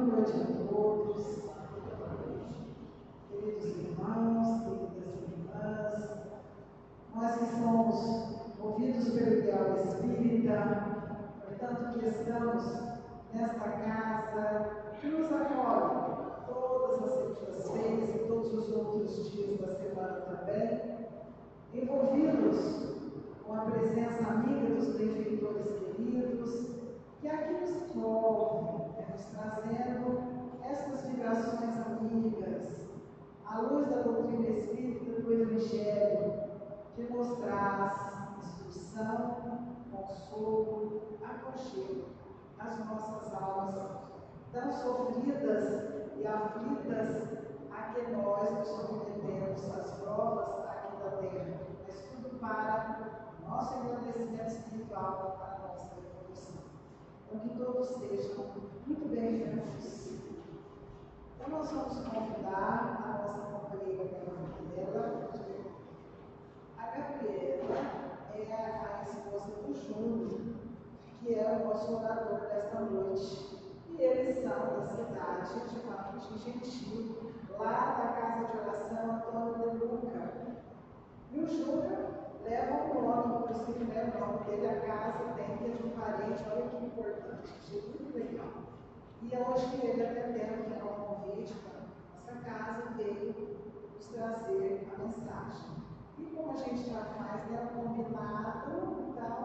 noite a todos, queridos irmãos, queridas irmãs, nós que somos movidos pelo ideal espírita, portanto que estamos nesta casa, que nos acolhe todas as segundas-feiras e todos os outros dias da semana também, envolvidos com a presença amiga dos benfeitores queridos, que aqui nos envolve, nos trazendo essas vibrações amigas, à luz da doutrina espírita do Evangelho, que nos traz instrução, consolo, aconchego às nossas almas tão sofridas e aflitas a que nós nos submetemos às provas aqui da terra, mas tudo para o nosso engrandecimento espiritual, para a nossa evolução. Então, que todos sejam muito bem-vindos. Então, nós vamos convidar a nossa companheira Gabriela. A Gabriela é a esposa do Júnior, que é o nosso orador desta noite. E eles são da cidade de Martim Gentil, lá da Casa de Oração Antônio de Luca. E o Júnior leva um nome, inclusive o nome dele, a casa tem, que é de um parente, olha que importante, achei muito legal. E hoje ele, atendendo que é um convite para a nossa casa, veio nos trazer a mensagem. E como a gente já faz, né, um combinado, então,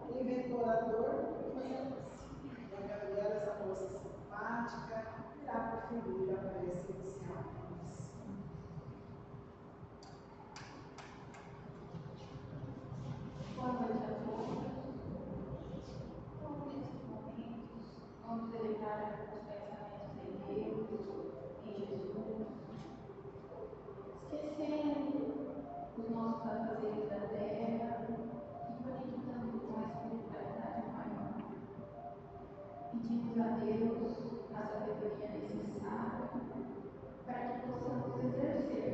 quem vem do orador, fazemos. E a Gabriela, essa moça simpática, irá proferir a prece inicial. Boa noite a todos. Então, nesses momentos, vamos elevar os pensamentos em Deus, em Jesus, esquecendo os nossos afazeres da terra e conectando com a espiritualidade maior. Pedimos a Deus a sabedoria necessária para que possamos exercer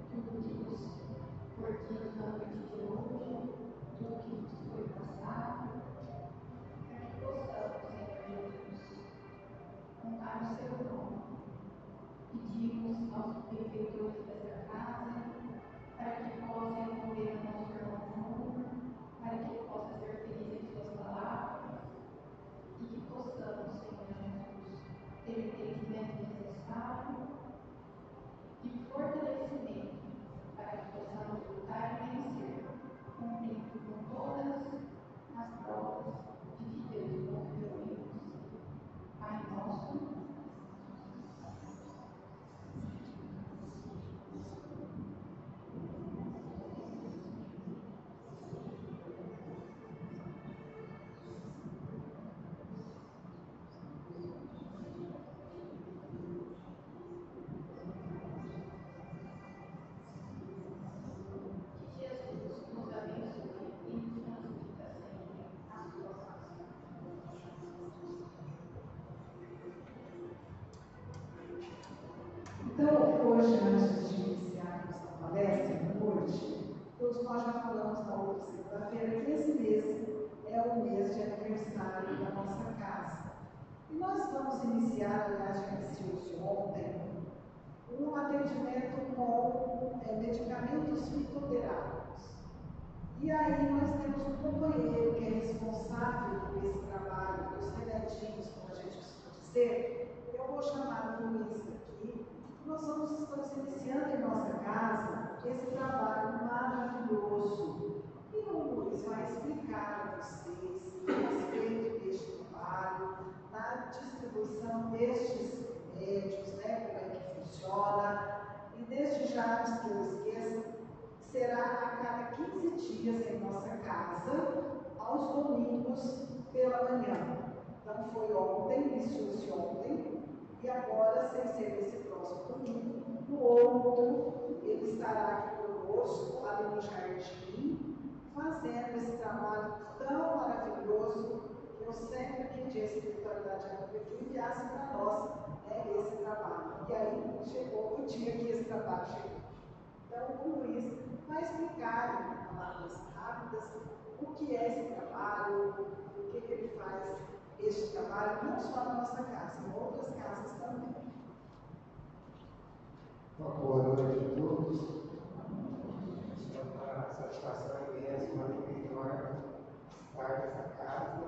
tudo que nos foi dito na noite de hoje, tudo que nos foi passado, para que possamos, Senhor Jesus, contar o seu nome. Pedimos aos benfeitores desta casa para que possam envolver o nosso irmão Júnior, para que ele possa ser feliz em suas palavras e que possamos, Senhor Jesus, ter o entendimento necessário e fortalecimento para que possamos lutar e vencer, cumprindo com todas as provas de que Deus confiou em nós. Pai nosso, que Jesus nos abençoe e nos transmita sempre a sua paz. Então, hoje, antes de iniciarmos a palestra da noite, todos nós já falamos na outra segunda-feira que esse mês é o mês de aniversário da nossa casa. E nós vamos iniciar, aliás, já iniciou-se ontem, um atendimento com medicamentos fitoterápicos. E aí nós temos um companheiro que é responsável por esse trabalho, dos remedinhos, como a gente costuma dizer. Eu vou chamar o Luiz aqui. Nós estamos iniciando em nossa casa esse trabalho maravilhoso. E o Luiz vai explicar a vocês a respeito deste trabalho, na distribuição destes remédios, né, como é que funciona. E desde já, antes que eu esqueça, será a cada 15 dias em nossa casa, aos domingos pela manhã. Então foi ontem, iniciou-se ontem, e agora, sem ser esse próximo domingo, no outro, ele estará aqui conosco, ali no jardim, fazendo esse trabalho tão maravilhoso. Eu sempre pedi a espiritualidade que enviasse para nós, né, esse trabalho. E aí chegou o dia que esse trabalho chegou. Então, o Luiz vai explicar em palavras rápidas o que é esse trabalho, o que ele faz este trabalho, não só na nossa casa, em outras casas também. Uma boa noite a todos. É uma satisfação imensa, uma alegria enorme estar nessa casa,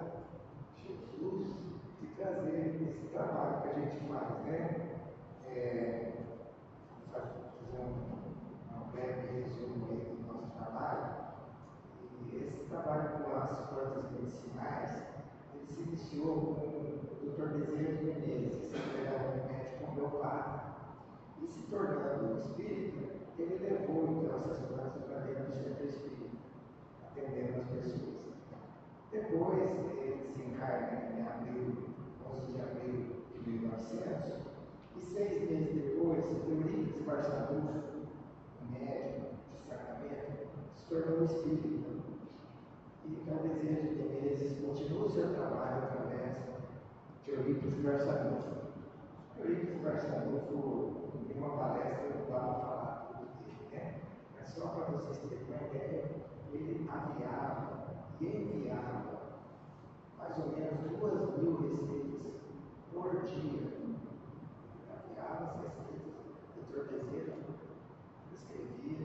Jesus, e trazer esse trabalho que a gente faz, né? Fazer um breve resumo aí do nosso trabalho. E esse trabalho com as plantas medicinais, ele se iniciou com o Dr. Bezerra de Menezes, que era um médico homeopata. E se tornando espírita, ele levou então essas plantas para dentro do centro espírita, atendendo as pessoas. Depois, ele desencarna em abril, 11 de abril de 1900, e 6 meses depois, Eurípides Barçanufo, um médico de Sacramento, se tornou espírita. E então, o Bezerra de Menezes continua o seu trabalho através de Eurípides Barçanufo. Eurípides Barçanufo, em uma palestra, eu não dava para falar tudo dele, né? Mas só para vocês terem uma ideia, ele aviava e enviava mais ou menos 2.000 receitas por dia. Aviava as receitas, o Dr. Bezerra escrevia,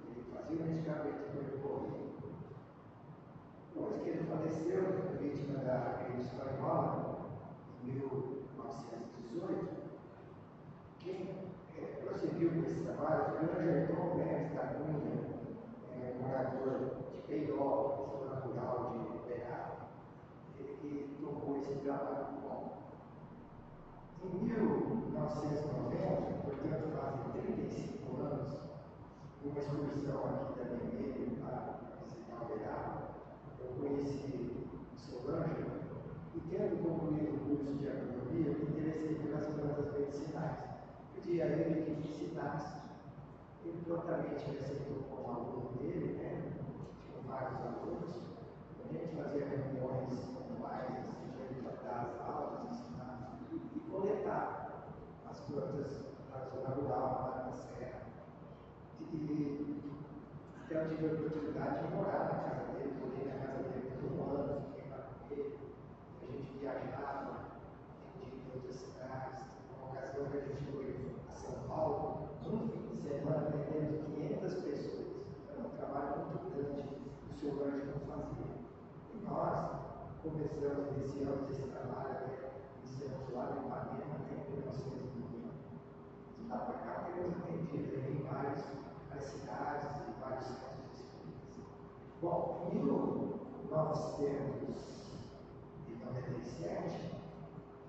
ele fazia o medicamento por correio. Depois que ele faleceu, vítima da gripe espanhola, em 1918, quem prosseguiu com esse trabalho foi o Angerton Neves da Cunha, morador de Peiró, zona rural de Uberaba. Ele que tocou esse trabalho. Bom, em 1990, portanto fazem 35 anos, numa excursão aqui da Vermelho para visitar Uberaba, eu conheci Solange e, tendo concluído o curso de agronomia, eu me interessei pelas plantas medicinais. Pedi a ele que me ensinasse. Ele prontamente me aceitou como aluno dele, né? Tinha vários alunos. A gente fazia reuniões anuais, assim, para dar as aulas, ensinar e coletar as plantas da zona rural, lá na serra. E então eu tive a oportunidade de morar na casa dele, morei na casa dele por um ano, fiquei lá com ele. A gente viajava, em outras cidades. Uma ocasião que a gente foi a São Paulo, um fim de semana atendendo 500 pessoas. Era um trabalho muito grande que o senhor Anjo não fazia. E nós iniciamos esse trabalho, iniciamos lá no Ipanema, em 1990. De lá para cá, temos atendido em várias cidades e vários centros espíritas. Bom, em 1997,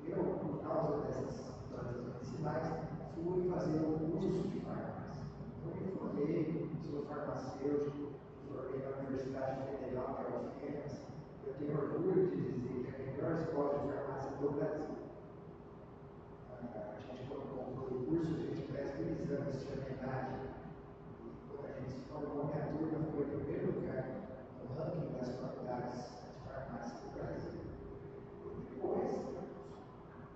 eu, por causa dessas plantas medicinais, fui fazer um curso de farmácia. Eu me formei, sou farmacêutico, formei na Universidade Federal de Alfenas. Eu tenho orgulho de dizer que é a melhor escola de farmácia do Brasil. A gente, quando conclui o curso, a gente presta exames de homenagem. E quando a gente se formou, minha turma foi em primeiro lugar no ranking das faculdades de farmácia do Brasil. Depois,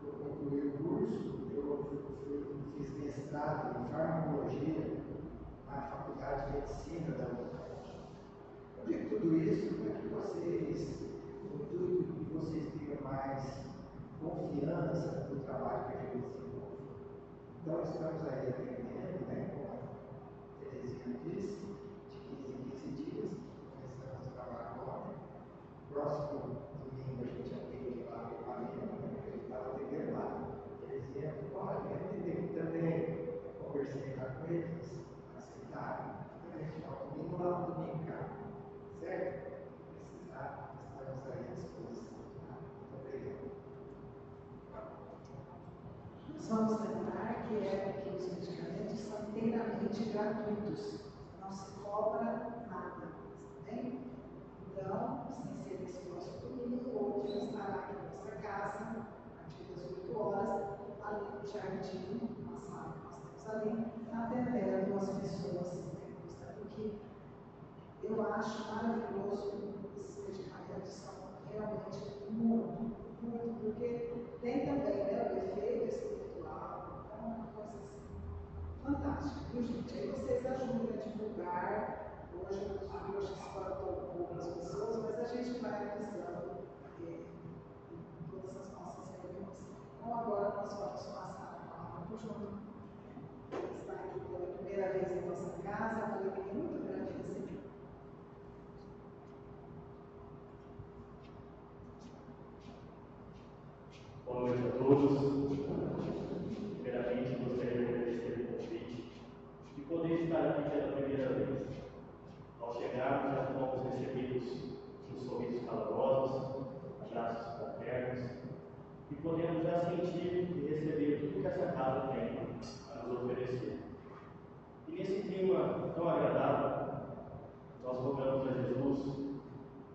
eu concluí o curso, eu fiz mestrado em farmacologia na Faculdade de Medicina da UFRJ. Eu digo tudo isso para que vocês, no intuito que vocês tenham mais confiança no trabalho que a gente desenvolve. Então, estamos aí atendendo, né, como a Terezinha disse, de 15 em 15 dias, começamos a trabalhar ontem. Próximo domingo a gente atende lá no Ipanema, né, a gente estava atendendo lá. Terezinha falou, olha, eu atendei também, conversei lá com eles, aceitaram, então a gente está domingo lá no domingo cá, certo? Precisar, estamos aí à disposição. Muito obrigado. Nós vamos lembrar que os medicamentos são inteiramente gratuitos, não se cobra nada, tá bem? Então, sem ser esse nosso domingo, hoje estará aqui na nossa casa, a partir das 8 horas, ali no jardim, na sala que nós temos ali, atendendo as pessoas, porque eu acho maravilhoso, esses medicamentos são realmente muito, porque tem também, né, o efeito espiritual, então é uma coisa assim, fantástica, viu, gente? Aí vocês ajudam a divulgar. Hoje espantou poucas pessoas, mas a gente vai avisando em todas podemos já sentir e receber tudo que essa casa tem a nos oferecer. E nesse clima tão agradável, nós rogamos a Jesus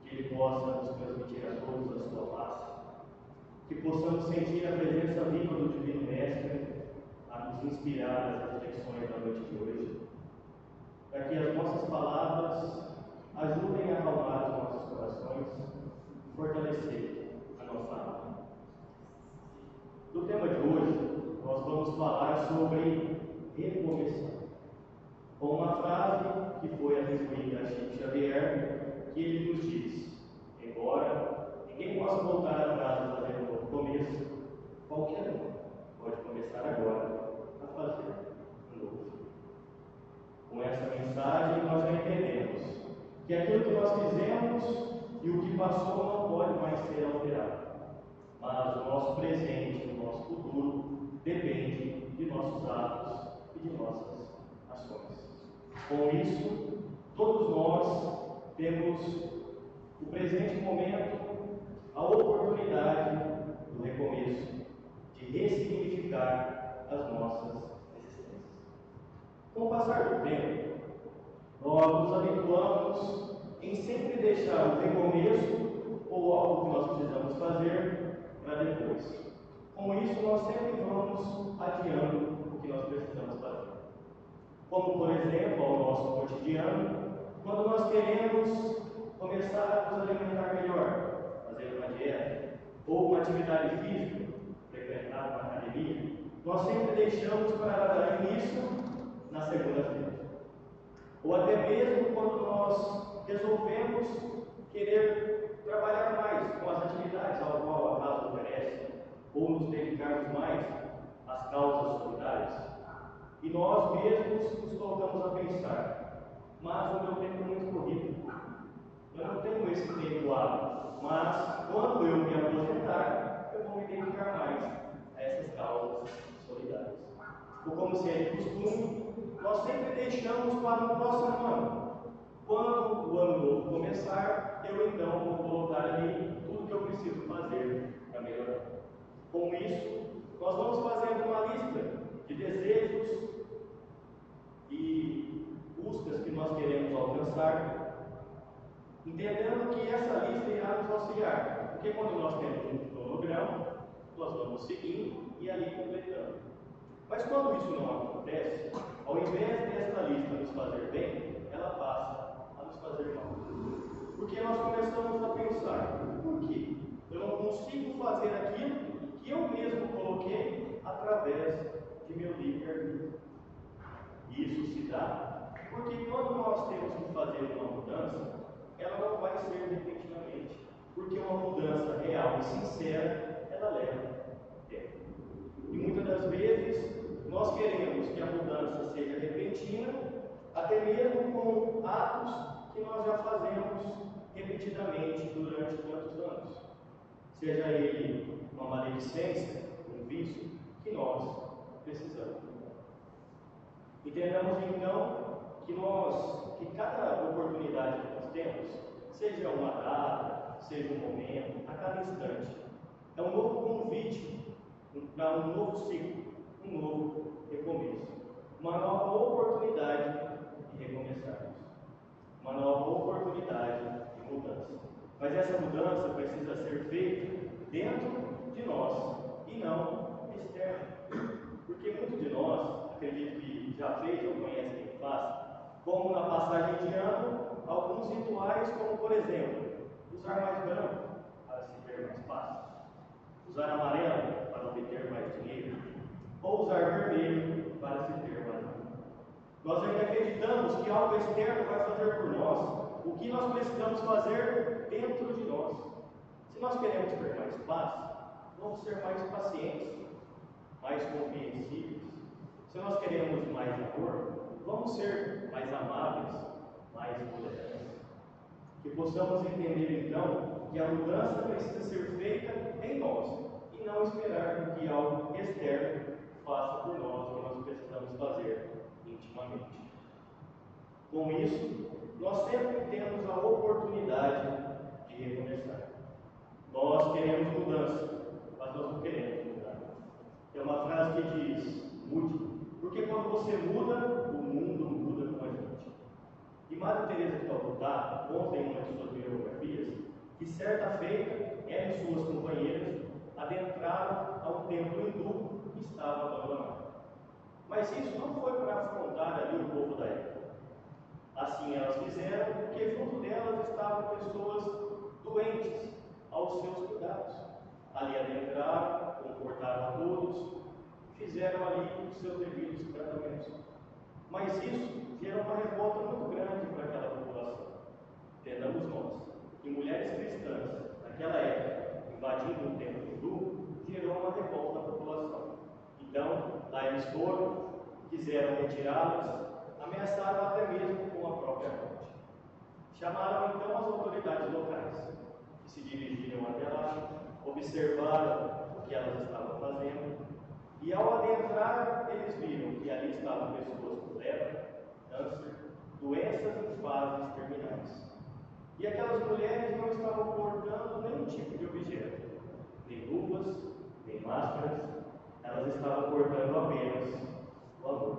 que Ele possa nos transmitir a todos a sua paz, que possamos sentir a presença viva do Divino Mestre a nos inspirar nas reflexões da noite de hoje, para que as nossas palavras ajudem a acalmar os nossos corações e fortalecer a nossa alma. No tema de hoje, nós vamos falar sobre recomeçar, com uma frase que foi atribuída a Chico Xavier, que ele nos diz: embora ninguém possa voltar atrás e fazer um novo começo, qualquer um pode começar agora a fazer um novo. Com essa mensagem, nós já entendemos que aquilo que nós fizemos e o que passou não pode mais ser alterado, mas o nosso presente e o nosso futuro depende de nossos atos e de nossas ações. Com isso, todos nós temos o presente momento, a oportunidade do recomeço, de ressignificar as nossas existências. Com o passar do tempo, nós nos habituamos em sempre deixar o recomeço ou algo que nós precisamos fazer para depois. Com isso, nós sempre vamos adiando o que nós precisamos fazer. Como, por exemplo, ao nosso cotidiano, quando nós queremos começar a nos alimentar melhor, fazer uma dieta, ou uma atividade física, frequentar uma academia, nós sempre deixamos para dar início na segunda-feira. Ou até mesmo quando nós resolvemos querer trabalhar mais com as atividades ao qual a casa oferece, ou nos dedicarmos mais às causas solidárias. E nós mesmos nos colocamos a pensar: mas o meu tempo é muito corrido, eu não tenho esse tempo hábil, mas quando eu me aposentar, eu vou me dedicar mais a essas causas solidárias. Ou como se é de costume, nós sempre deixamos para o próximo ano. Quando o ano novo começar, eu então vou colocar ali tudo que eu preciso fazer para melhorar. Com isso, nós vamos fazendo uma lista de desejos e buscas que nós queremos alcançar, entendendo que essa lista irá nos auxiliar, porque quando nós temos um cronograma, nós vamos seguindo e ali completando. Mas quando isso não acontece, ao invés desta lista nos fazer bem, ela passa a nos fazer mal. Porque nós começamos a pensar: por quê? Eu não consigo fazer aquilo que eu mesmo coloquei através de meu livre-arbítrio. Isso se dá porque quando nós temos que fazer uma mudança, ela não vai ser repentinamente, porque uma mudança real e sincera, ela leva tempo. E muitas das vezes nós queremos que a mudança seja repentina, até mesmo com atos que nós já fazemos repetidamente durante tantos anos. Seja ele uma maledicência, um vício, que nós precisamos mudar. Entendamos então que cada oportunidade que nós temos, seja uma data, seja um momento, a cada instante, é um novo convite para um novo ciclo, um novo recomeço, uma nova oportunidade de recomeçarmos, uma nova oportunidade de mudança. Mas essa mudança precisa ser feita dentro de nós e não externa. Porque muitos de nós, acredito que já fez ou conhece quem faz, como na passagem de ano, alguns rituais, como por exemplo, usar mais branco para se ter mais paz, usar amarelo para obter mais dinheiro, ou usar vermelho para se ter mais amor. Nós ainda acreditamos que algo externo vai fazer por nós o que nós precisamos fazer dentro de nós. Se nós queremos ter mais paz, vamos ser mais pacientes, mais compreensíveis. Se nós queremos mais amor, vamos ser mais amáveis, mais tolerantes. Que possamos entender então que a mudança precisa ser feita em nós e não esperar que algo externo faça por nós o que nós precisamos fazer intimamente. Com isso, nós sempre temos a oportunidade de recomeçar. Nós queremos mudança, mas nós não queremos frase que diz: mude. Porque quando você muda, o mundo muda com a gente. E Madre Teresa de Calcutá conta em uma de suas biografias que certa feita, ela e suas companheiras adentraram a um templo hindu que estava abandonado. Mas isso não foi para afrontar ali o povo da época. Assim elas fizeram porque junto delas estavam pessoas doentes aos seus cuidados. Ali adentraram, confortaram a todos, fizeram ali os seus devidos tratamentos. Mas isso gerou uma revolta muito grande para aquela população. Entendamos nós que mulheres cristãs, naquela época, invadindo o templo hindu, gerou uma revolta na população. Então, lá eles foram, quiseram retirá-las, ameaçaram até mesmo com a própria morte. Chamaram então as autoridades locais, que se dirigiram até lá, observaram o que elas estavam fazendo, e ao adentrar, eles viram que ali estavam pessoas com lepra, câncer, doenças em fases terminais. E aquelas mulheres não estavam portando nenhum tipo de objeto, nem luvas, nem máscaras, elas estavam portando apenas o amor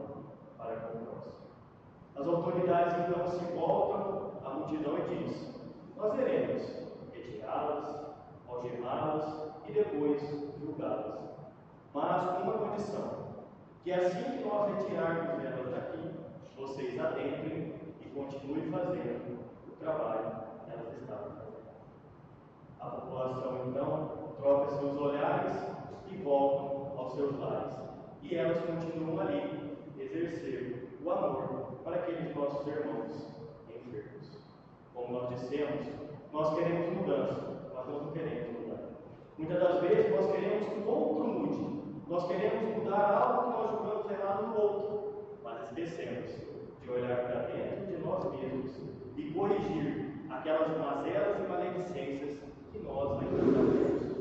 para com o próximo. As autoridades então se voltam à multidão e dizem: nós iremos retirá-las, algemá-las e depois julgá-las, mas com uma condição, que assim que nós retirarmos elas daqui, vocês adentrem e continuem fazendo o trabalho que elas estavam fazendo. A população então troca seus olhares e voltam aos seus lares, e elas continuam ali exercer o amor para aqueles nossos irmãos enfermos. Como nós dissemos, nós queremos mudança, mas nós não queremos mudar. Muitas das vezes nós queremos que o outro mude, nós queremos mudar algo que nós julgamos errado no outro, mas esquecemos de olhar para dentro de nós mesmos e corrigir aquelas mazelas e maledicências que nós ainda temos.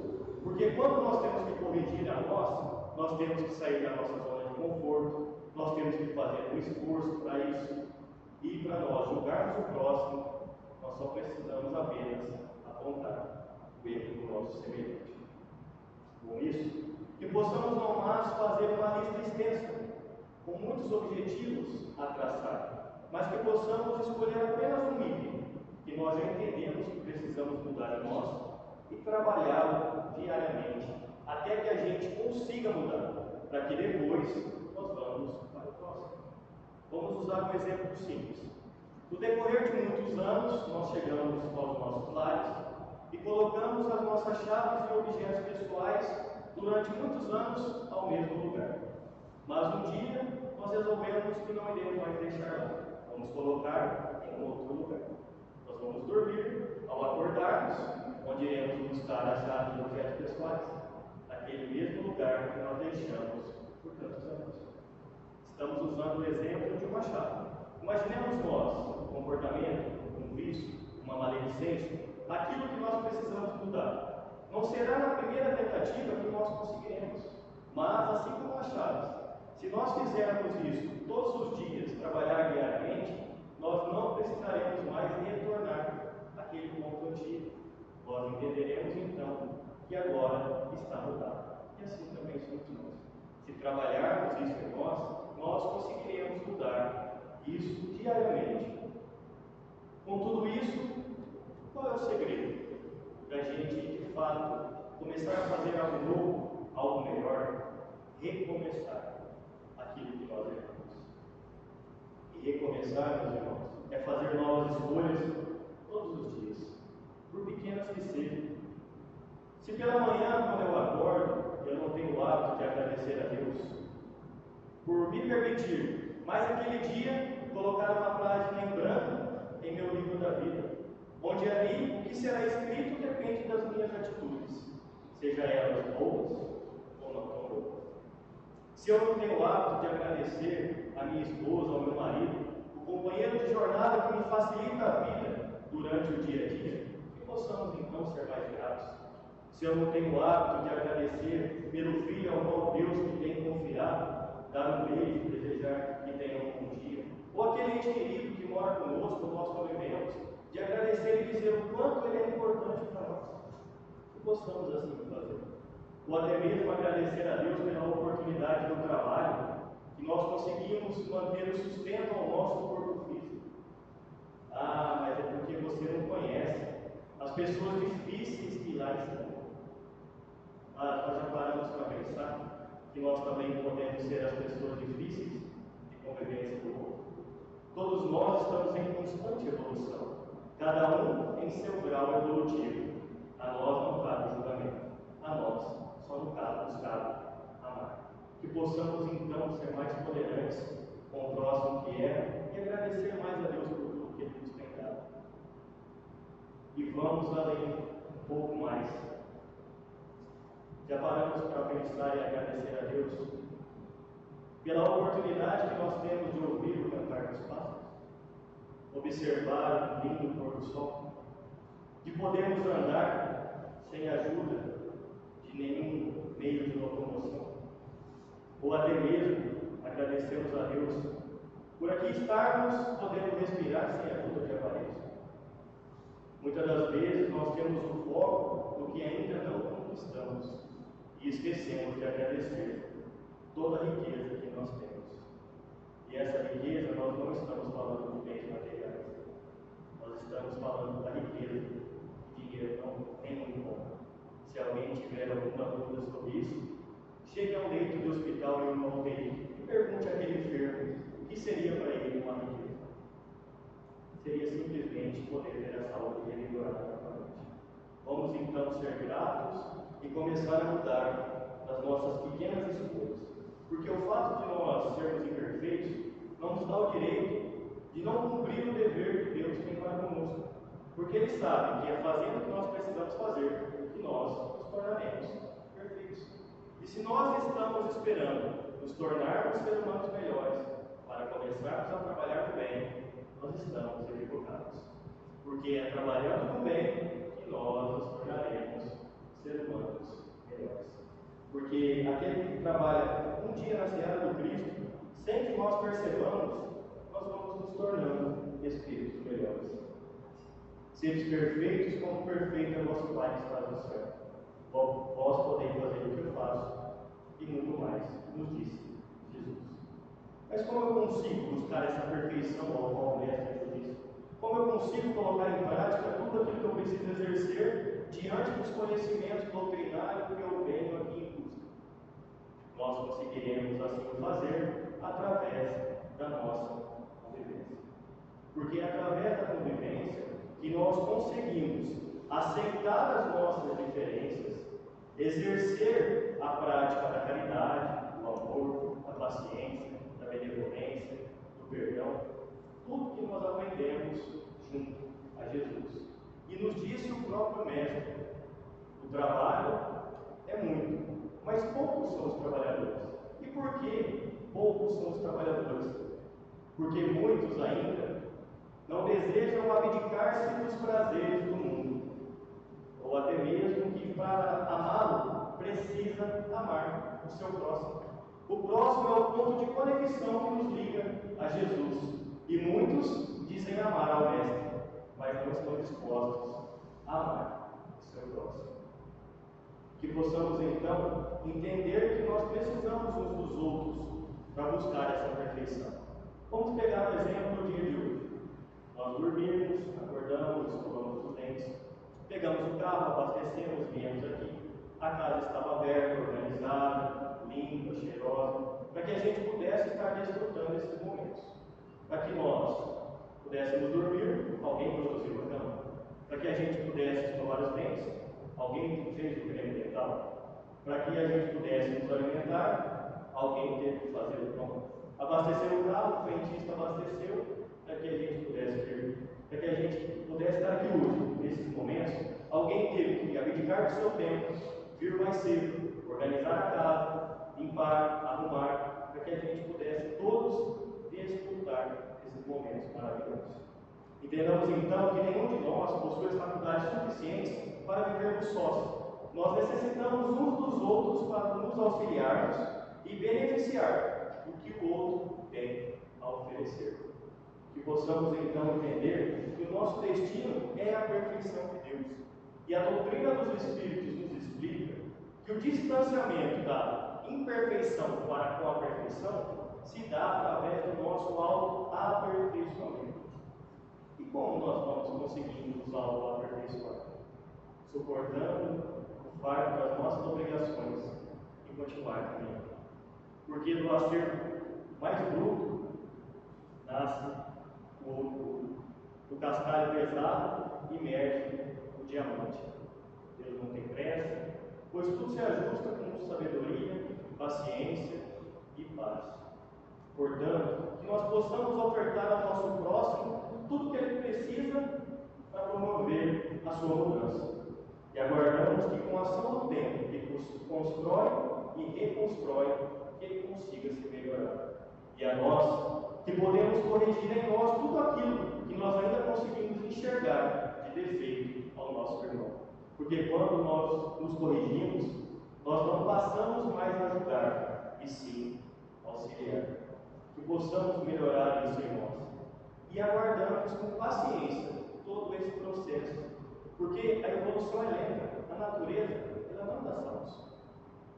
Porque quando nós temos que corrigir a nós temos que sair da nossa zona de conforto, nós temos que fazer um esforço para isso, e para nós julgarmos o próximo, nós só precisamos apenas apontar o erro do nosso semelhante. Com isso, que possamos no máximo fazer uma lista extensa, com muitos objetivos a traçar, mas que possamos escolher apenas um item que nós entendemos que precisamos mudar em nós e trabalhá-lo diariamente, até que a gente consiga mudar, para que depois nós vamos para o próximo. Vamos usar um exemplo simples. No decorrer de muitos anos, nós chegamos aos nossos lares e colocamos as nossas chaves e objetos pessoais durante muitos anos ao mesmo lugar. Mas um dia nós resolvemos que não iremos mais deixar lá. Vamos colocar em outro lugar. Nós vamos dormir, ao acordarmos, onde iremos buscar as chaves e objetos pessoais, naquele mesmo lugar que nós deixamos por tantos anos. Estamos usando o exemplo de uma chave. Imaginemos nós um comportamento, um vício, uma maledicência, aquilo que nós precisamos mudar. Não será na primeira tentativa que nós conseguiremos, mas assim como as chaves, se nós fizermos isso todos os dias, trabalhar diariamente, nós não precisaremos mais retornar àquele ponto antigo. Nós entenderemos então que agora está mudado. E assim também somos nós. Se trabalharmos isso em nós conseguiremos mudar isso diariamente. Com tudo isso, qual é o segredo? Para a gente, de fato, começar a fazer algo novo, algo melhor, recomeçar aquilo que nós erramos. E recomeçar, meus irmãos, é fazer novas escolhas todos os dias, por pequenas que sejam. Se pela manhã, quando eu acordo, eu não tenho o hábito de agradecer a Deus por me permitir, mais aquele dia, colocar uma página em branco em meu livro da vida, onde ali o que será escrito depende das minhas atitudes, seja elas boas ou não tão boas. Se eu não tenho o hábito de agradecer a minha esposa, ao meu marido, o companheiro de jornada que me facilita a vida durante o dia a dia, que possamos então ser mais gratos. Se eu não tenho o hábito de agradecer pelo filho ao qual Deus me tem confiado, dar um beijo, desejar que tenha um bom dia, ou aquele ente querido que mora conosco, nós convivemos, de agradecer e dizer o quanto ele é importante para nós. Que possamos assim fazer. ou até mesmo agradecer a Deus pela oportunidade do trabalho, que nós conseguimos manter o sustento ao nosso corpo físico. Ah, mas é porque você não conhece as pessoas difíceis que lá estão. Ah, nós já paramos para pensar que nós também podemos ser as pessoas difíceis de convivência do outro. Todos nós estamos em constante evolução, cada um em seu grau evolutivo. A nós não cabe julgamento, a nós só nos cabe amar. Que possamos então ser mais tolerantes com o próximo que é e agradecer mais a Deus por tudo que Ele nos tem dado. E vamos além um pouco mais. Já paramos para pensar e agradecer a Deus pela oportunidade que nós temos de ouvir o cantar dos pássaros, observar o lindo pôr do sol, de podermos andar sem ajuda de nenhum meio de locomoção, ou até mesmo agradecemos a Deus por aqui estarmos podendo respirar sem ajuda de aparelhos. Muitas das vezes nós temos o foco do que ainda não conquistamos e esquecemos de agradecer toda a riqueza que nós temos. E essa riqueza nós não estamos falando de bens materiais, nós estamos falando da riqueza que dinheiro não tem compra. Se alguém tiver alguma dúvida sobre isso, chegue ao leito de hospital em uma UTI e pergunte àquele enfermo o que seria para ele uma riqueza. Seria simplesmente poder ter a saúde revigorada novamente. Vamos então ser gratos e começar a mudar as nossas pequenas escolhas. Porque o fato de nós sermos imperfeitos não nos dá o direito de não cumprir o dever que Deus tem para conosco. Porque Ele sabe que é fazendo o que nós precisamos fazer que nós nos tornaremos perfeitos. E se nós estamos esperando nos tornarmos seres humanos melhores para começarmos a trabalhar no bem, nós estamos equivocados. Porque é trabalhando no bem que nós nos tornaremos seres humanos melhores. Porque aquele que trabalha um dia na seara do Cristo, sem que nós percebamos, nós vamos nos tornando espíritos melhores. Seres perfeitos como perfeito é vosso Pai que está no céu. Vós podeis fazer o que eu faço e muito mais, nos disse Jesus. Mas como eu consigo buscar essa perfeição ao qual o Mestre nos disse? Como eu consigo colocar em prática tudo aquilo que eu preciso exercer diante dos conhecimentos doutrinários que eu venho aqui em busca? Nós conseguiremos assim fazer através da nossa convivência. Porque é através da convivência que nós conseguimos aceitar as nossas diferenças, exercer a prática da caridade, do amor, da paciência, da benevolência, do perdão, tudo que nós aprendemos junto a Jesus. E nos disse o próprio Mestre: o trabalho é muito, mas poucos são os trabalhadores. E por que poucos são os trabalhadores? Porque muitos ainda não desejam abdicar-se dos prazeres do mundo, ou até mesmo que para amá-lo precisa amar o seu próximo. O próximo é o ponto de conexão que nos liga a Jesus. E muitos dizem amar ao Mestre, mas não estão dispostos a amar o seu próximo. Que possamos então entender que nós precisamos uns dos outros para buscar essa perfeição. Vamos pegar o exemplo do dia de hoje. Nós dormimos, acordamos, escovamos os dentes, pegamos o carro, abastecemos, viemos aqui. A casa estava aberta, organizada, limpa, cheirosa, para que a gente pudesse estar desfrutando esses momentos. Para que nós pudéssemos dormir, alguém produziu a cama. Para que a gente pudesse escovar os dentes, alguém fez o creme dental. Para que a gente pudesse nos alimentar, alguém teve que fazer o pão. Abastecer o carro, o frentista abasteceu, para que a gente pudesse ter. Para que a gente pudesse estar aqui hoje, nesses momentos, alguém teve que abdicar do seu tempo, vir mais cedo, organizar a casa, limpar, arrumar, para que a gente pudesse todos desfrutar desses momentos maravilhosos. Entendamos então que nenhum de nós possui as faculdades suficientes para vivermos sós. Nós necessitamos uns dos outros para nos auxiliarmos e beneficiar do que o outro tem a oferecer. Que possamos então entender que o nosso destino é a perfeição de Deus. E a doutrina dos Espíritos nos explica que o distanciamento da imperfeição para com a perfeição se dá através do nosso autoaperfeiçoamento. E como nós vamos conseguir nos autoaperfeiçoar? Suportando o fardo das nossas obrigações e continuar caminhando. Porque do acerto mais bruto nasce o ouro puro. Do cascalho pesado emerge o diamante. Deus não tem pressa, pois tudo se ajusta com sabedoria, paciência e paz. Portanto, que nós possamos ofertar ao nosso próximo tudo que ele precisa para promover a sua mudança. E aguardamos que com a ação do tempo que constrói e reconstrói, que ele consiga se melhorar. E a nós, que podemos corrigir em nós tudo aquilo que nós ainda conseguimos enxergar de defeito ao nosso irmão. Porque quando nós nos corrigimos, nós não passamos mais a julgar, e sim auxiliar. Que possamos melhorar isso em nós. E aguardamos com paciência todo esse processo. Porque a evolução é lenta, a natureza ela não dá saltos.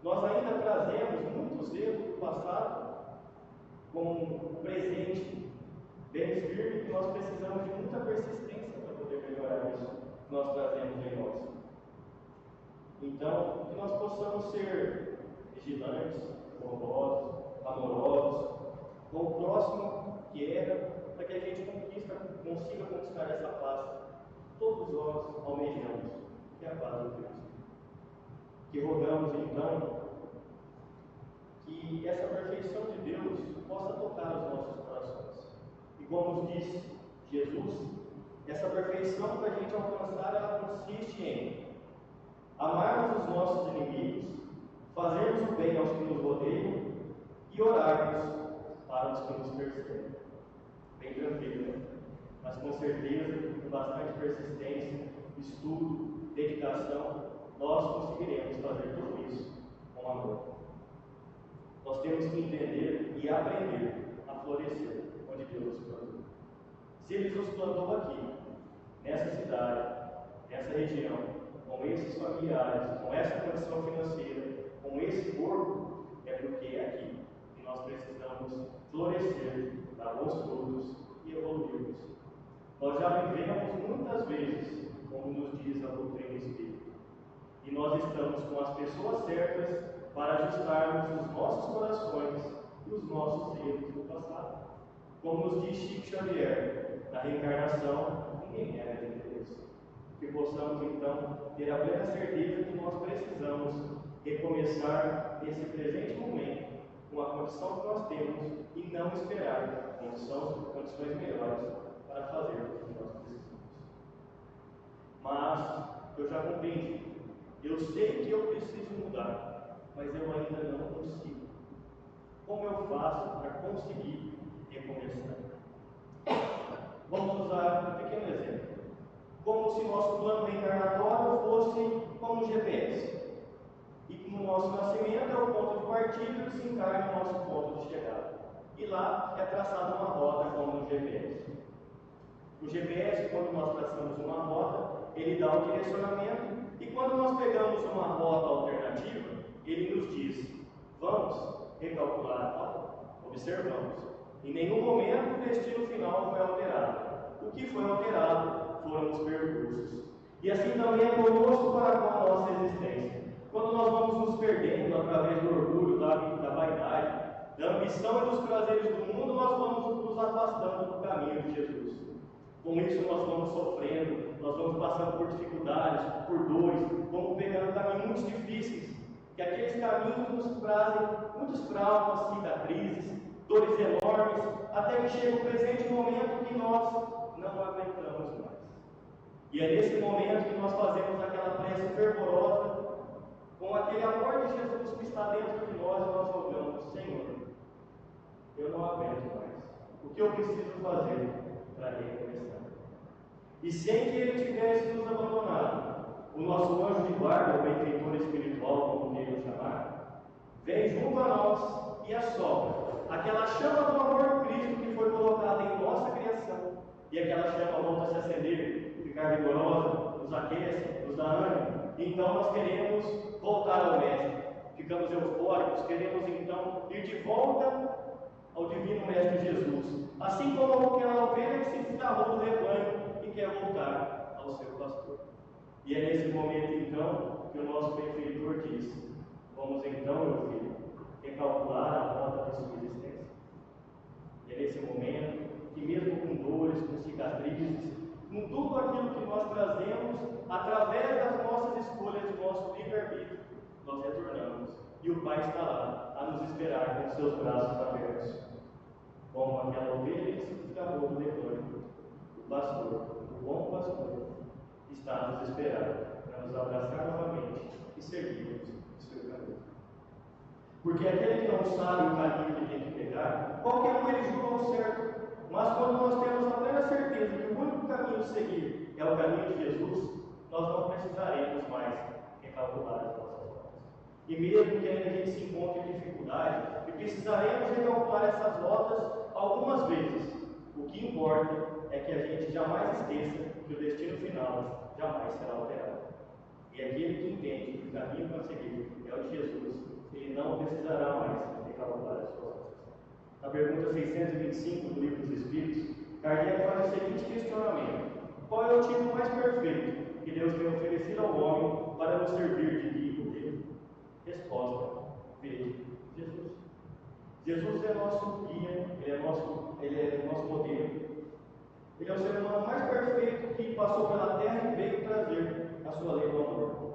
Nós ainda trazemos muitos erros do passado como presente, bem firme, que nós precisamos de muita persistência para poder melhorar isso que nós trazemos em nós. Então, que nós possamos ser vigilantes, bondosos, amorosos, com o próximo que erra, para que a gente consiga conquistar essa paz. Todos nós almejamos, que é a paz de Cristo. Que rogamos, então, que essa perfeição de Deus possa tocar os nossos corações. E como nos disse Jesus, essa perfeição para a gente alcançar, ela consiste em amarmos os nossos inimigos, fazermos o bem aos que nos rodeiam e orarmos para os que nos perseguem. Bem tranquilo, né? Mas com certeza, com bastante persistência, estudo, dedicação, nós conseguiremos fazer tudo isso com amor. Nós temos que entender e aprender a florescer onde Deus nos plantou. Se Ele nos plantou aqui, nessa cidade, nessa região, com esses familiares, com essa condição financeira, com esse corpo, é porque é aqui que nós precisamos florescer, dar bons frutos e evoluirmos. Nós já vivemos muitas vezes, como nos diz a doutrina espírita, e nós estamos com as pessoas certas para ajustarmos os nossos corações e os nossos erros do passado. Como nos diz Chico Xavier, na reencarnação, ninguém erra de Deus. Que possamos então ter a plena certeza que nós precisamos recomeçar nesse presente momento com a condição que nós temos e não esperar condições melhores para fazer o que nós precisamos. Mas eu já compreendi. Eu sei que eu preciso mudar, mas eu ainda não consigo. Como eu faço para conseguir recomeçar? Vamos usar um pequeno exemplo. Como se nosso plano reencarnatório fosse como um GPS. E que no nosso nascimento é o ponto de partida e se encarna no nosso ponto de chegada. E lá é traçada uma rota como no GPS. O GPS, quando nós traçamos uma rota, ele dá um direcionamento. E quando nós pegamos uma rota alternativa, ele nos diz: vamos recalcular a rota? Observamos. Em nenhum momento o destino final foi alterado. O que foi alterado foram os percursos. E assim também é conosco para com a nossa existência. Quando nós vamos nos perdendo através do orgulho, da vaidade, da ambição e dos prazeres do mundo, nós vamos nos afastando do caminho de Jesus. Com isso nós vamos sofrendo, nós vamos passando por dificuldades, por dores, vamos pegando caminhos muito difíceis, que aqueles caminhos nos trazem muitos traumas, cicatrizes, dores enormes, até que chega o presente momento que nós não aguentamos mais. E é nesse momento que nós fazemos aquela prece fervorosa, com aquele amor de Jesus que está dentro de nós, e nós rogamos: Senhor, eu não aguento mais. O que eu preciso fazer para recomeçar? E sem que Ele tivesse nos abandonado, o nosso anjo de guarda, o benfeitor espiritual, como queiram chamar, vem junto a nós e assopra aquela chama do amor de Cristo que foi colocada em nossa criação. E aquela chama volta a se acender, ficar vigorosa, nos aquece, nos dá ânimo, Então nós queremos voltar ao Mestre, ficamos eufóricos, queremos então ir de volta ao Divino Mestre Jesus, assim como aquela ovelha que se desgarrou do rebanho e quer voltar ao seu pastor. E é nesse momento então que o nosso benfeitor diz: vamos então, meu filho, recalcular a rota de sua existência. E é nesse momento que, mesmo com dores, com cicatrizes, com tudo aquilo que nós trazemos, através das nossas escolhas, do nosso livre-arbítrio, nós retornamos. E o Pai está lá a nos esperar com seus braços abertos, como aquela ovelha que se desgarrou do rebanho. O pastor, o bom pastor, está a nos esperar para nos abraçar novamente e seguirmos o seu caminho. Porque aquele que não sabe o caminho que tem que pegar, qualquer um ele julga ao certo. Mas quando nós temos a plena certeza que o único caminho a seguir é o caminho de Jesus, nós não precisaremos mais recalcular as nossas rotas. E mesmo que ainda a gente se encontre em dificuldade, e precisaremos recalcular essas rotas algumas vezes, o que importa é que a gente jamais esqueça que o destino final jamais será alterado. E aquele que entende que o caminho para seguir é o de Jesus, ele não precisará mais recalcular as suas rotas. Na pergunta 625 do Livro dos Espíritos, Kardec faz o seguinte questionamento: qual é o tipo mais perfeito que Deus tem oferecido ao homem para nos servir de guia e modelo? Resposta: veja, Jesus. Jesus é nosso guia, ele é nosso modelo. Ele é o ser humano mais perfeito que passou pela terra e veio trazer a sua lei do amor.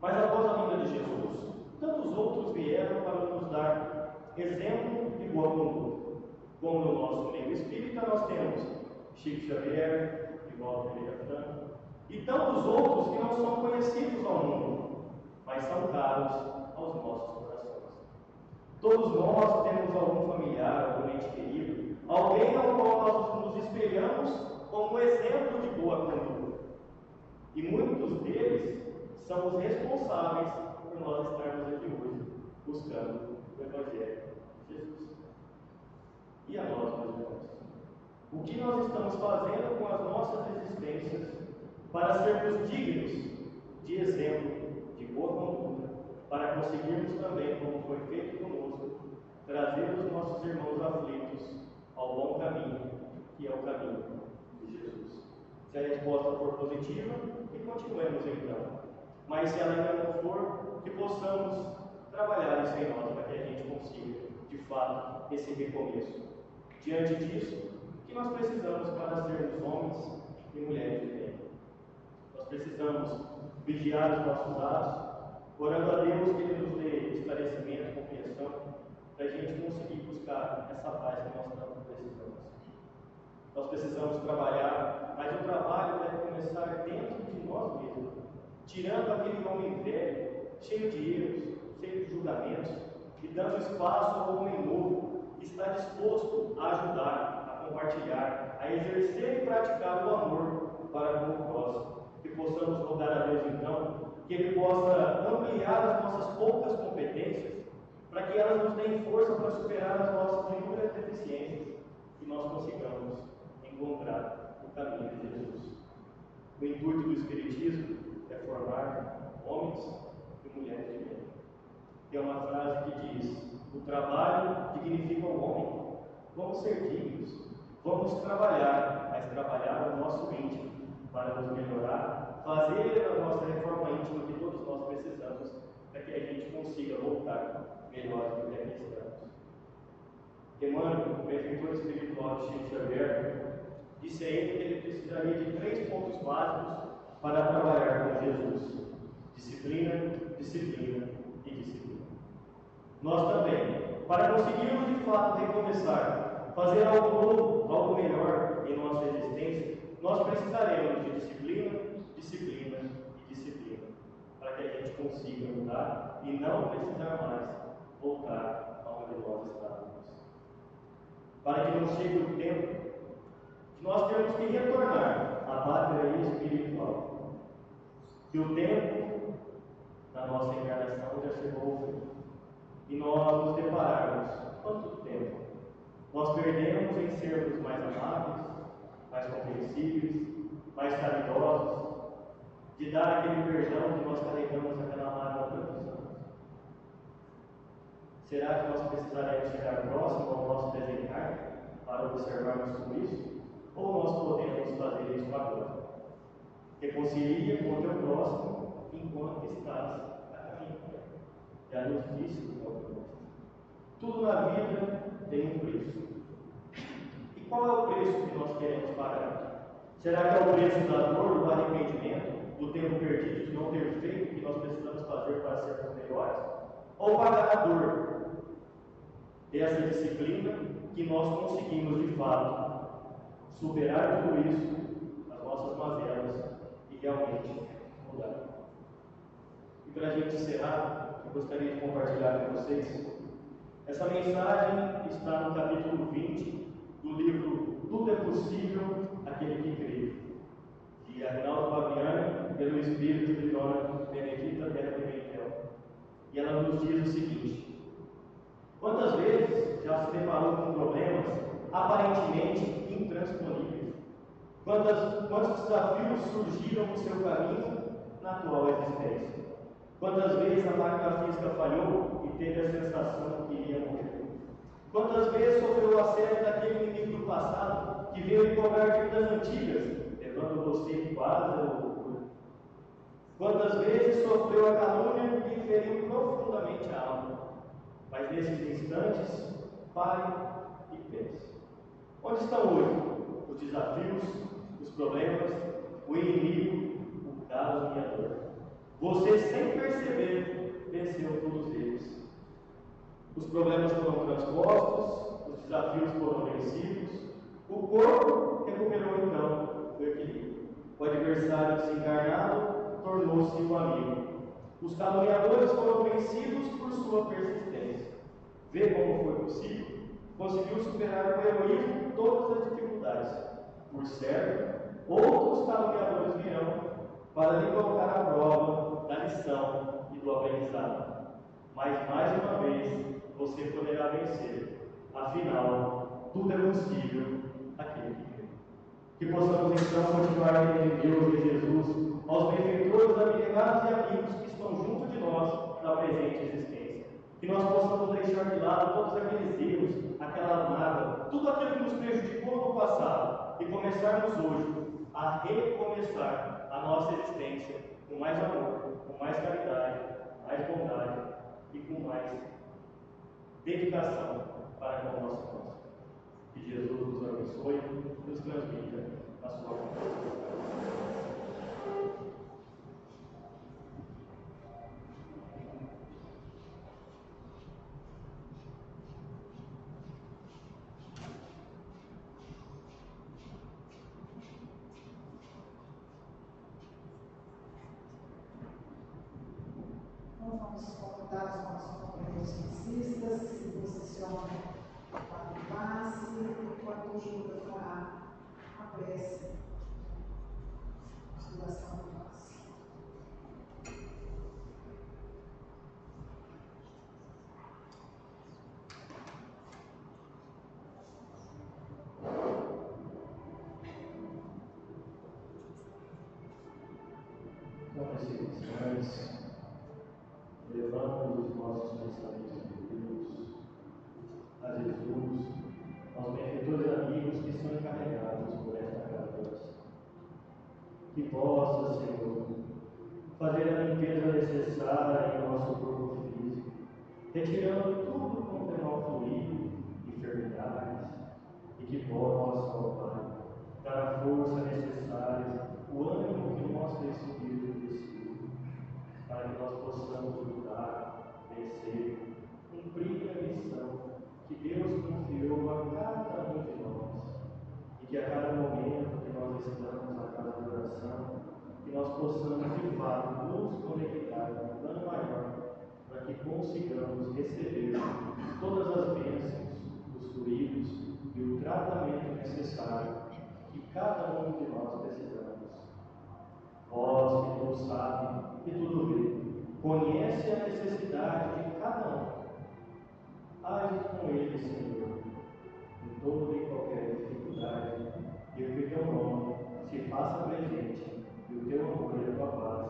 Mas após a vinda de Jesus, tantos outros vieram para nos dar exemplo de boa conduta. Como no nosso meio espírita nós temos Chico Xavier, Divaldo Pereira Franco, e tantos outros que não são conhecidos ao mundo, mas são caros aos nossos corações. Todos nós temos algum familiar, algum ente querido, alguém ao qual nós nos espelhamos como exemplo de boa conduta. E muitos deles são os responsáveis por nós estarmos aqui hoje, buscando o Evangelho de Jesus. E a nós, meus irmãos? O que nós estamos fazendo com as nossas existências para sermos dignos de exemplo de boa conduta, para conseguirmos também, como foi feito conosco, trazer os nossos irmãos aflitos ao bom caminho, que é o caminho de Jesus? Se a resposta for positiva, que continuemos então. Mas se ela ainda não for, que possamos trabalhar isso em nós, para que a gente consiga, de fato, esse recomeço. Diante disso, o que nós precisamos para sermos homens e mulheres de bem? Nós precisamos vigiar os nossos atos, orando a Deus que Ele nos dê esclarecimento, compreensão, para a gente conseguir buscar essa paz que nós tanto precisamos. Nós precisamos trabalhar, mas o trabalho deve começar dentro de nós mesmos, tirando aquele homem velho, cheio de erros, cheio de julgamentos, e dando espaço ao homem novo, que está disposto a ajudar, a compartilhar, a exercer e praticar o amor para com o próximo. Que possamos rogar a Deus então, que Ele possa ampliar as nossas poucas competências, para que elas nos deem força para superar as nossas inúmeras deficiências, e nós consigamos encontrar o caminho de Jesus. O intuito do Espiritismo é formar homens e mulheres de bem. Tem uma frase que diz: o trabalho dignifica o homem. Vamos ser dignos, vamos trabalhar, mas trabalhar o nosso íntimo para nos melhorar, fazer a nossa reforma íntima que todos nós precisamos, para que a gente consiga voltar melhor do que aqui estamos. Emmanuel, o benfeitor espiritual de Chico Xavier, disse a ele que ele precisaria de 3 pontos básicos para trabalhar com Jesus: disciplina, disciplina e disciplina. Nós também, para conseguirmos de fato recomeçar, fazer algo novo, algo melhor em nossa existência, nós precisaremos de disciplina, disciplina e disciplina, para que a gente consiga mudar e não precisar mais voltar aonde nós estávamos. Para que não chegue o tempo que nós temos que retornar à pátria espiritual. Que o tempo da nossa encarnação já chegou ao fim. E nós nos depararmos, quanto tempo nós perdemos em sermos mais amáveis, mais compreensíveis, mais caridosos, de dar aquele perdão que nós carregamos aquela mágoa há tantos anos? Será que nós precisaremos chegar próximo ao nosso desencarne para observarmos tudo isso? Ou nós podemos fazer isso agora? Reconcilia com o teu próximo enquanto estás a caminho. Já nos disse o próprio. Tudo na vida tem um preço. E qual é o preço que nós queremos pagar? Será que é o preço da dor, do arrependimento, do tempo perdido, de não ter feito o que nós precisamos fazer para sermos melhores? Ou pagar a dor dessa disciplina que nós conseguimos de fato superar tudo isso, as nossas mazelas, e realmente mudar? E para a gente encerrar, eu gostaria de compartilhar com vocês. Essa mensagem está no capítulo 20 do livro Tudo é Possível Aquele que Crê, de Arnaldo Fabiani, pelo Espírito de Dona Benedita Terra Pimentel. E ela nos diz o seguinte: quantas vezes já se deparou com problemas aparentemente intransponíveis? Quantos desafios surgiram no seu caminho na atual existência? Quantas vezes a máquina física falhou e teve a sensação que iria morrer? Quantas vezes sofreu o assédio daquele inimigo do passado que veio lhe cobrar dívidas antigas, levando você quase à loucura? Quantas vezes sofreu a calúnia que lhe feriu profundamente a alma? Mas nesses instantes, pare e pense. Onde estão hoje os desafios, os problemas, o inimigo, o caos e a dor? Você, sem perceber, venceu todos eles. Os problemas foram transpostos, os desafios foram vencidos, o corpo recuperou então o equilíbrio. O adversário desencarnado tornou-se o amigo. Os caluniadores foram vencidos por sua persistência. Vê como foi possível? Conseguiu superar com heroísmo todas as dificuldades. Por certo, outros caluniadores virão para lhe colocar a prova da lição e do aprendizado. Mas, mais uma vez, você poderá vencer. Afinal, tudo é possível aquele que crê. Que possamos, então, continuar em Deus e Jesus, aos benfeitores, abnegados e amigos que estão junto de nós na presente existência. Que nós possamos deixar de lado todos aqueles erros, aquela mágoa, tudo aquilo que nos prejudicou no passado e começarmos hoje a recomeçar a nossa existência com mais amor, com mais caridade, mais bondade e com mais dedicação para com o nosso próximo. Que Jesus nos abençoe e nos transmita a sua vontade. Então, vamos convidar os nossos companheiros passistas que se posicionem para o passe, enquanto o Júlio fará a prece, a oração do passe. Então, nesse instante, levamos os nossos pensamentos de Deus a Jesus, aos benfeitores amigos que são encarregados por esta graça. Que possa, Senhor, fazer a limpeza necessária em nosso corpo físico, retirando tudo quanto é mal fluido, enfermidades, e que possa, ó Pai, dar a força necessária, o ânimo que o nosso espírito precisa, para que nós possamos lutar, vencer, cumprir a missão que Deus confiou a cada um de nós, e que a cada momento que nós estamos na casa de oração, que nós possamos de fato nos conectar com um plano maior, para que consigamos receber todas as bênçãos, os fluidos e o tratamento necessário que cada um de nós precisamos. Vós que tudo sabe e tudo vê, conhece a necessidade de cada um. Age com ele, Senhor, em toda e qualquer dificuldade, e que o teu nome se faça presente e o o teu amor e a tua paz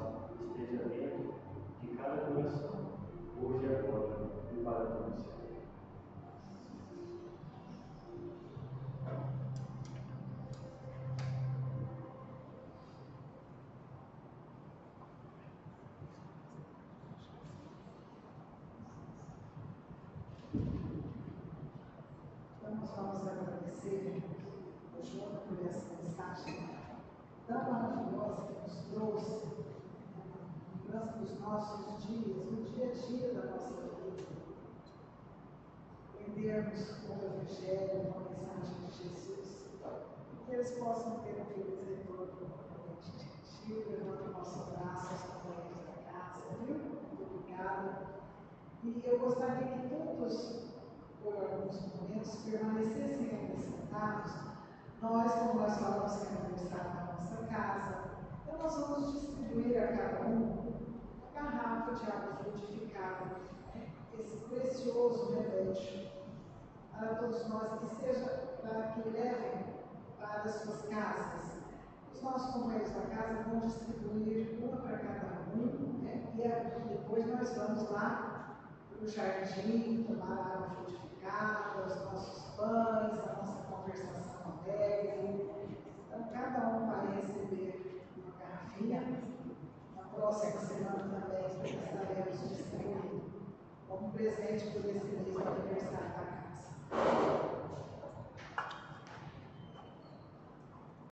esteja dentro de cada coração, hoje e agora e para todos sempre. Então, nós vamos agradecer ao João por essa mensagem tão maravilhosa que nos trouxe lembrança dos nossos dias, do dia a dia da nossa vida. Aprendermos com o Evangelho, com a mensagem de Jesus, que eles possam ter um feliz retorno novamente de ti. Levanta o nosso abraço aos companheiros da casa, viu? Muito obrigada. E eu gostaria que todos, por alguns momentos, permanecessem ainda sentados. Nós, como nós falamos que é aniversário da nossa casa, então nós vamos distribuir a cada um uma garrafa de água frutificada, né? Esse precioso remédio para todos nós, que seja para que levem para as suas casas. Os nossos companheiros da casa vão distribuir uma para cada um, né? E depois nós vamos lá para o jardim, tomar água frutificada, os nossos pães, a nossa conversação alegre. Então, cada um vai receber uma garrafinha. Na próxima semana também estaremos distribuindo como presente por esse